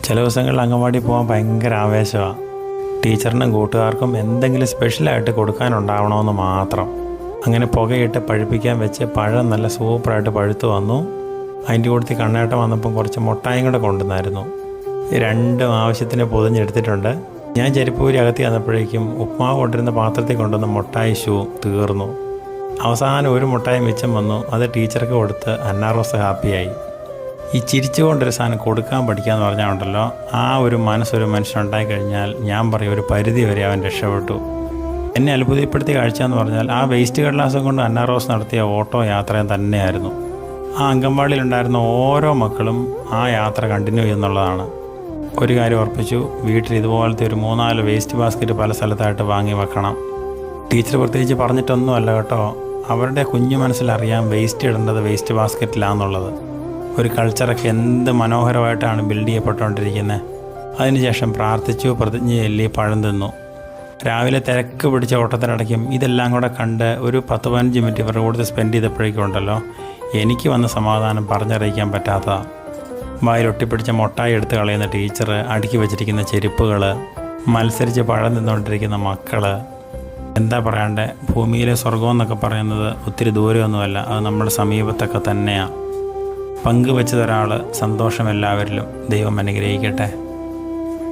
ചില ദിവസങ്ങളിൽ അംഗൻവാടി പോകാൻ ഭയങ്കര ആവേശമാണ്. ടീച്ചറിനും കൂട്ടുകാർക്കും എന്തെങ്കിലും സ്പെഷ്യലായിട്ട് കൊടുക്കാനുണ്ടാവണമെന്ന് മാത്രം. അങ്ങനെ പുകയിട്ട് പഴുപ്പിക്കാൻ വെച്ച് പഴം നല്ല സൂപ്പറായിട്ട് പഴുത്ത് വന്നു. അതിൻ്റെ കൂട്ടത്തിൽ കണ്ണേട്ടം വന്നപ്പം കുറച്ച് മുട്ടായും കൂടെ കൊണ്ടുവന്നായിരുന്നു. രണ്ടും ആവശ്യത്തിന് പൊതിഞ്ഞെടുത്തിട്ടുണ്ട്. ഞാൻ ചെരുപ്പൂരി അകത്തി വന്നപ്പോഴേക്കും ഉപ്മാവ് കൊണ്ടിരുന്ന പാത്രത്തിൽ കൊണ്ടുവന്ന മുട്ടായി തീർന്നു. അവസാനം ഒരു മുട്ടായി മിച്ചം വന്നു. അത് ടീച്ചർക്ക് കൊടുത്ത് അന്നാറോസ് ഹാപ്പിയായി. ഈ ചിരിച്ചുകൊണ്ടൊരു സാധനം കൊടുക്കാൻ പഠിക്കാമെന്ന് പറഞ്ഞാൽ ഉണ്ടല്ലോ, ആ ഒരു മനസ്സൊരു മനുഷ്യനുണ്ടായി കഴിഞ്ഞാൽ ഞാൻ പറയും ഒരു പരിധി വരെ അവൻ രക്ഷപ്പെട്ടു. എന്നെ അത്ഭുതപ്പെടുത്തിയ കാഴ്ച എന്ന് പറഞ്ഞാൽ ആ വേസ്റ്റ് കടലാസം കൊണ്ട് അന്നാറോസ് നടത്തിയ ഓട്ടോ യാത്രയും തന്നെയായിരുന്നു. ആ അംഗൻവാടിയിലുണ്ടായിരുന്ന ഓരോ മക്കളും ആ യാത്ര കണ്ടിന്യൂ ചെയ്യുന്നുള്ളതാണ്. ഒരു കാര്യം ഉറപ്പിച്ചു, വീട്ടിൽ ഇതുപോലത്തെ ഒരു 3-4 വേസ്റ്റ് ബാസ്ക്കറ്റ് പല സ്ഥലത്തായിട്ട് വാങ്ങി വെക്കണം. ടീച്ചർ പ്രത്യേകിച്ച് പറഞ്ഞിട്ടൊന്നുമല്ല കേട്ടോ, അവരുടെ കുഞ്ഞു മനസ്സിലറിയാം വേസ്റ്റ് ഇടേണ്ടത് വേസ്റ്റ് ബാസ്ക്കറ്റിലാണെന്നുള്ളത്. ഒരു കൾച്ചറൊക്കെ എന്ത് മനോഹരമായിട്ടാണ് ബിൽഡ് ചെയ്യപ്പെട്ടുകൊണ്ടിരിക്കുന്നത്. അതിനുശേഷം പ്രാർത്ഥിച്ചു, പ്രതിജ്ഞ ചൊല്ലി, പഴം തിന്നു. രാവിലെ തിരക്ക് പിടിച്ച ഓട്ടത്തിനിടയ്ക്കും ഇതെല്ലാം കൂടെ കണ്ട് ഒരു 10-15 മിനിറ്റ് ഇവരുടെ കൂടുതൽ സ്പെൻഡ് ചെയ്തപ്പോഴേക്കും ഉണ്ടല്ലോ, എനിക്ക് വന്ന സമാധാനം പറഞ്ഞറിയിക്കാൻ പറ്റാത്തതാണ്. വായിലൊട്ടിപ്പിടിച്ച മുട്ടായി എടുത്ത് കളയുന്ന ടീച്ചർ, അടുക്കി വെച്ചിരിക്കുന്ന ചെരുപ്പുകൾ, മത്സരിച്ച് പഴം തിന്നുകൊണ്ടിരിക്കുന്ന മക്കൾ. എന്താ പറയണ്ടേ, ഭൂമിയിലെ സ്വർഗം എന്നൊക്കെ പറയുന്നത് ഒത്തിരി ദൂരമൊന്നുമല്ല, അത് നമ്മുടെ സമീപത്തൊക്കെ തന്നെയാണ്. പങ്കുവെച്ചതൊരാൾ, സന്തോഷം എല്ലാവരിലും. ദൈവം അനുഗ്രഹിക്കട്ടെ.